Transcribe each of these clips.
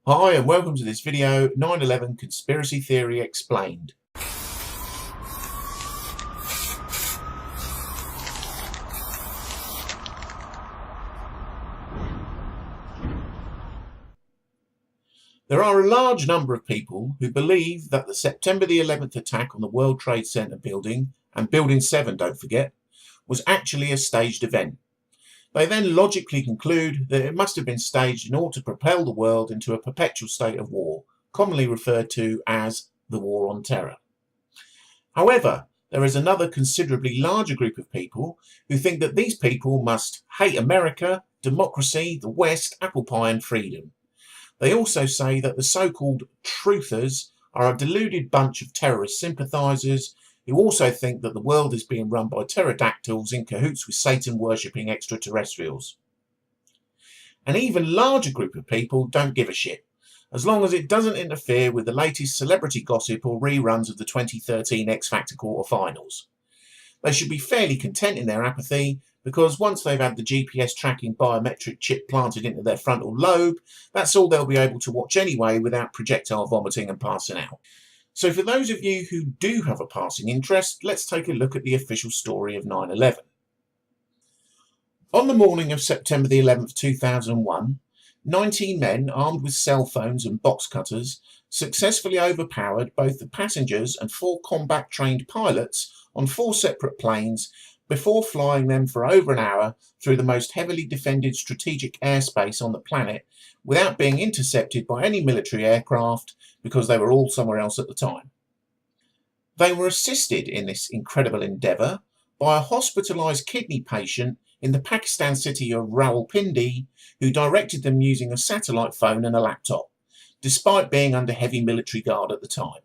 Hi and welcome to this video, 9/11 Conspiracy Theory Explained. There are a large number of people who believe that the September the 11th attack on the World Trade Center building, and Building 7 don't forget, was actually a staged event. They then logically conclude that it must have been staged in order to propel the world into a perpetual state of war, commonly referred to as the War on Terror. However, there is another considerably larger group of people who think that these people must hate America, democracy, the West, apple pie and freedom. They also say that the so-called truthers are a deluded bunch of terrorist sympathisers who also think that the world is being run by pterodactyls in cahoots with Satan-worshipping extraterrestrials. An even larger group of people don't give a shit, as long as it doesn't interfere with the latest celebrity gossip or reruns of the 2013 X Factor quarterfinals. They should be fairly content in their apathy, because once they've had the GPS tracking biometric chip planted into their frontal lobe, that's all they'll be able to watch anyway without projectile vomiting and passing out. So for those of you who do have a passing interest, let's take a look at the official story of 9/11. On the morning of September the 11th, 2001, 19 men armed with cell phones and box cutters successfully overpowered both the passengers and 4 combat-trained pilots on 4 separate planes before flying them for over an hour through the most heavily defended strategic airspace on the planet without being intercepted by any military aircraft because they were all somewhere else at the time. They were assisted in this incredible endeavour by a hospitalised kidney patient in the Pakistan city of Rawalpindi who directed them using a satellite phone and a laptop, despite being under heavy military guard at the time.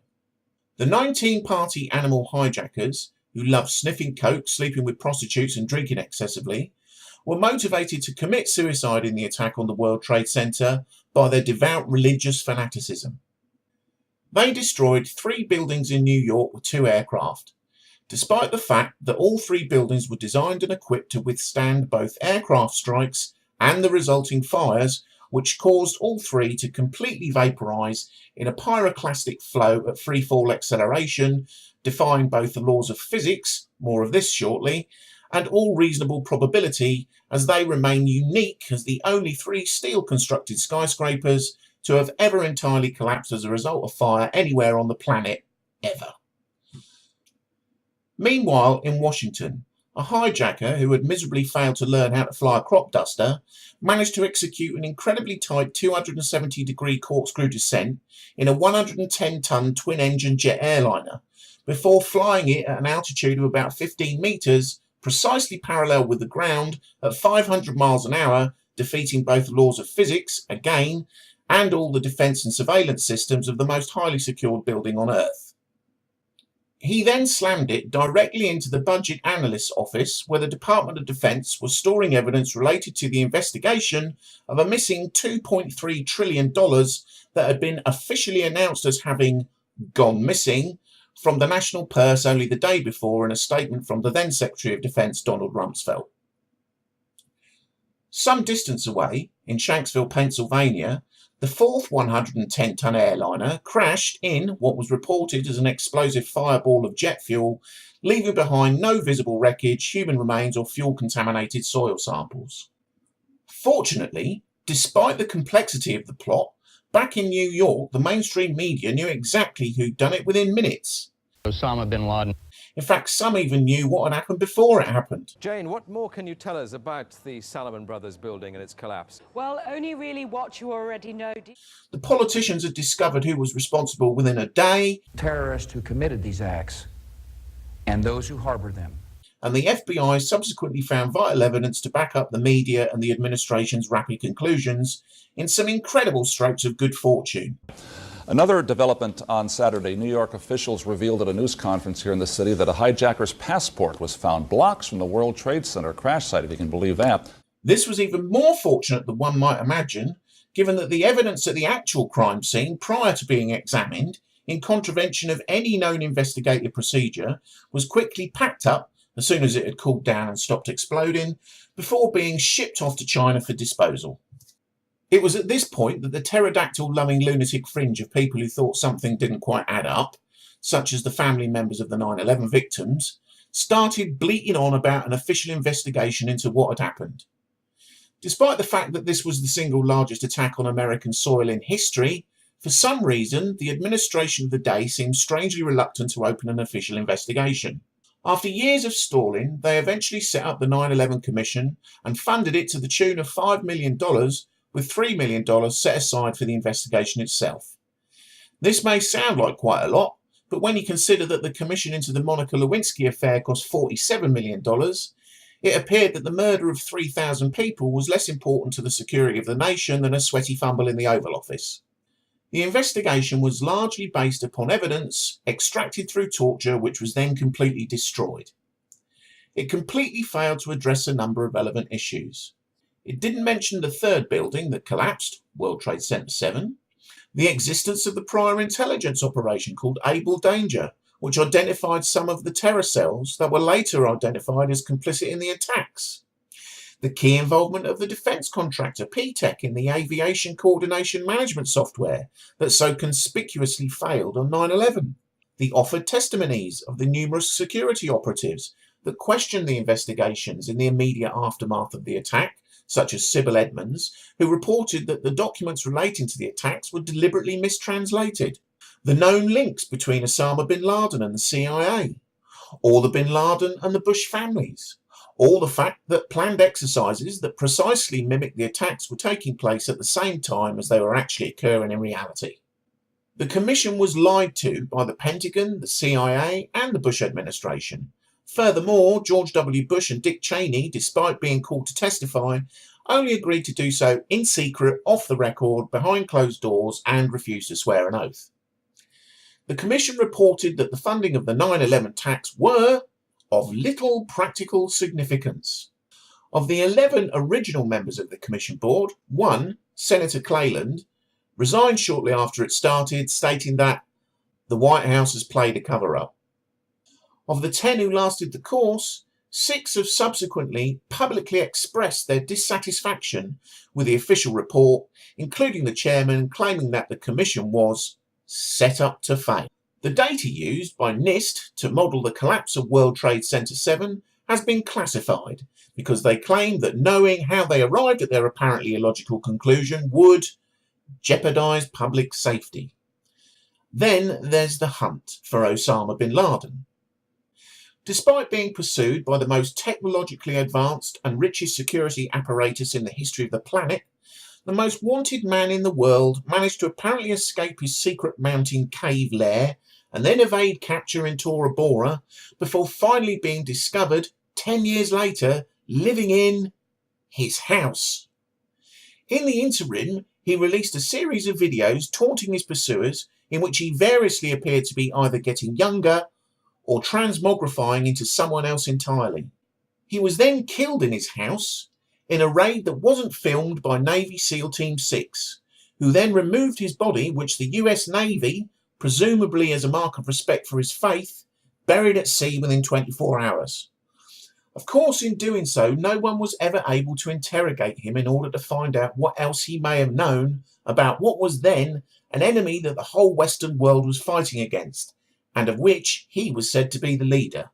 The 19-party animal hijackers, who loved sniffing coke, sleeping with prostitutes and drinking excessively, were motivated to commit suicide in the attack on the World Trade Center by their devout religious fanaticism. They destroyed 3 buildings in New York with 2 aircraft, despite the fact that all 3 buildings were designed and equipped to withstand both aircraft strikes and the resulting fires, which caused all 3 to completely vaporize in a pyroclastic flow at freefall acceleration, defying both the laws of physics, more of this shortly, and all reasonable probability, as they remain unique as the only 3 steel-constructed skyscrapers to have ever entirely collapsed as a result of fire anywhere on the planet, ever. Meanwhile, in Washington, a hijacker who had miserably failed to learn how to fly a crop duster managed to execute an incredibly tight 270-degree corkscrew descent in a 110-ton twin-engine jet airliner, before flying it at an altitude of about 15 metres, precisely parallel with the ground, at 500 miles an hour, defeating both the laws of physics, again, and all the defence and surveillance systems of the most highly secured building on Earth. He then slammed it directly into the Budget Analyst's office, where the Department of Defense was storing evidence related to the investigation of a missing $2.3 trillion that had been officially announced as having gone missing from the national purse only the day before in a statement from the then Secretary of Defense, Donald Rumsfeld. Some distance away, in Shanksville, Pennsylvania, the 4th 110-ton airliner crashed in what was reported as an explosive fireball of jet fuel, leaving behind no visible wreckage, human remains or fuel-contaminated soil samples. Fortunately, despite the complexity of the plot, back in New York, the mainstream media knew exactly who'd done it within minutes. Osama bin Laden. In fact, some even knew what had happened before it happened. Jane, what more can you tell us about the Salomon Brothers building and its collapse? Well, only really what you already know. The politicians had discovered who was responsible within a day. Terrorists who committed these acts and those who harbored them. And the FBI subsequently found vital evidence to back up the media and the administration's rapid conclusions in some incredible strokes of good fortune. Another development on Saturday, New York officials revealed at a news conference here in the city that a hijacker's passport was found blocks from the World Trade Center crash site, if you can believe that. This was even more fortunate than one might imagine, given that the evidence at the actual crime scene prior to being examined, in contravention of any known investigative procedure, was quickly packed up as soon as it had cooled down and stopped exploding, before being shipped off to China for disposal. It was at this point that the pterodactyl-loving lunatic fringe of people who thought something didn't quite add up, such as the family members of the 9/11 victims, started bleating on about an official investigation into what had happened. Despite the fact that this was the single largest attack on American soil in history, for some reason the administration of the day seemed strangely reluctant to open an official investigation. After years of stalling, they eventually set up the 9/11 Commission and funded it to the tune of $5 million, with $3 million set aside for the investigation itself. This may sound like quite a lot, but when you consider that the commission into the Monica Lewinsky affair cost $47 million, it appeared that the murder of 3,000 people was less important to the security of the nation than a sweaty fumble in the Oval Office. The investigation was largely based upon evidence extracted through torture, which was then completely destroyed. It completely failed to address a number of relevant issues. It didn't mention the third building that collapsed, World Trade Center 7, the existence of the prior intelligence operation called Able Danger, which identified some of the terror cells that were later identified as complicit in the attacks. The key involvement of the defense contractor P-Tech in the aviation coordination management software that so conspicuously failed on 9/11. The offered testimonies of the numerous security operatives that questioned the investigations in the immediate aftermath of the attack, such as Sybil Edmonds, who reported that the documents relating to the attacks were deliberately mistranslated. The known links between Osama bin Laden and the CIA, or the bin Laden and the Bush families, or the fact that planned exercises that precisely mimic the attacks were taking place at the same time as they were actually occurring in reality. The commission was lied to by the Pentagon, the CIA, and the Bush administration. Furthermore, George W. Bush and Dick Cheney, despite being called to testify, only agreed to do so in secret, off the record, behind closed doors, and refused to swear an oath. The Commission reported that the funding of the 9/11 attacks were of little practical significance. Of the 11 original members of the Commission board, one, Senator Cleland, resigned shortly after it started, stating that the White House has played a cover-up. Of the 10 who lasted the course, 6 have subsequently publicly expressed their dissatisfaction with the official report, including the chairman claiming that the Commission was set up to fail. The data used by NIST to model the collapse of World Trade Center 7 has been classified because they claim that knowing how they arrived at their apparently illogical conclusion would jeopardize public safety. Then there's the hunt for Osama bin Laden. Despite being pursued by the most technologically advanced and richest security apparatus in the history of the planet, the most wanted man in the world managed to apparently escape his secret mountain cave lair and then evade capture in Tora Bora before finally being discovered 10 years later living in his house. In the interim, he released a series of videos taunting his pursuers in which he variously appeared to be either getting younger or transmogrifying into someone else entirely. He was then killed in his house in a raid that wasn't filmed by Navy SEAL Team 6, who then removed his body, which the US Navy, presumably as a mark of respect for his faith, buried at sea within 24 hours. Of course, in doing so, no one was ever able to interrogate him in order to find out what else he may have known about what was then an enemy that the whole Western world was fighting against, and of which he was said to be the leader.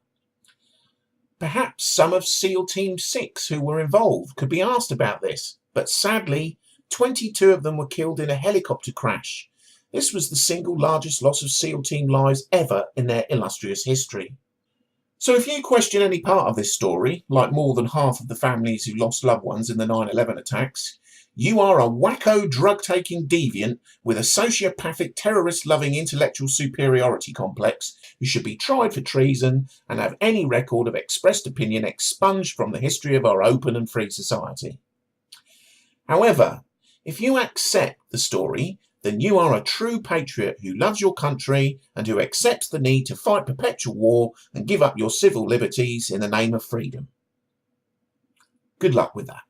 Perhaps some of SEAL Team 6 who were involved could be asked about this, but sadly, 22 of them were killed in a helicopter crash. This was the single largest loss of SEAL Team lives ever in their illustrious history. So if you question any part of this story, like more than half of the families who lost loved ones in the 9/11 attacks, you are a wacko drug-taking deviant with a sociopathic terrorist-loving intellectual superiority complex who should be tried for treason and have any record of expressed opinion expunged from the history of our open and free society. However, if you accept the story, then you are a true patriot who loves your country and who accepts the need to fight perpetual war and give up your civil liberties in the name of freedom. Good luck with that.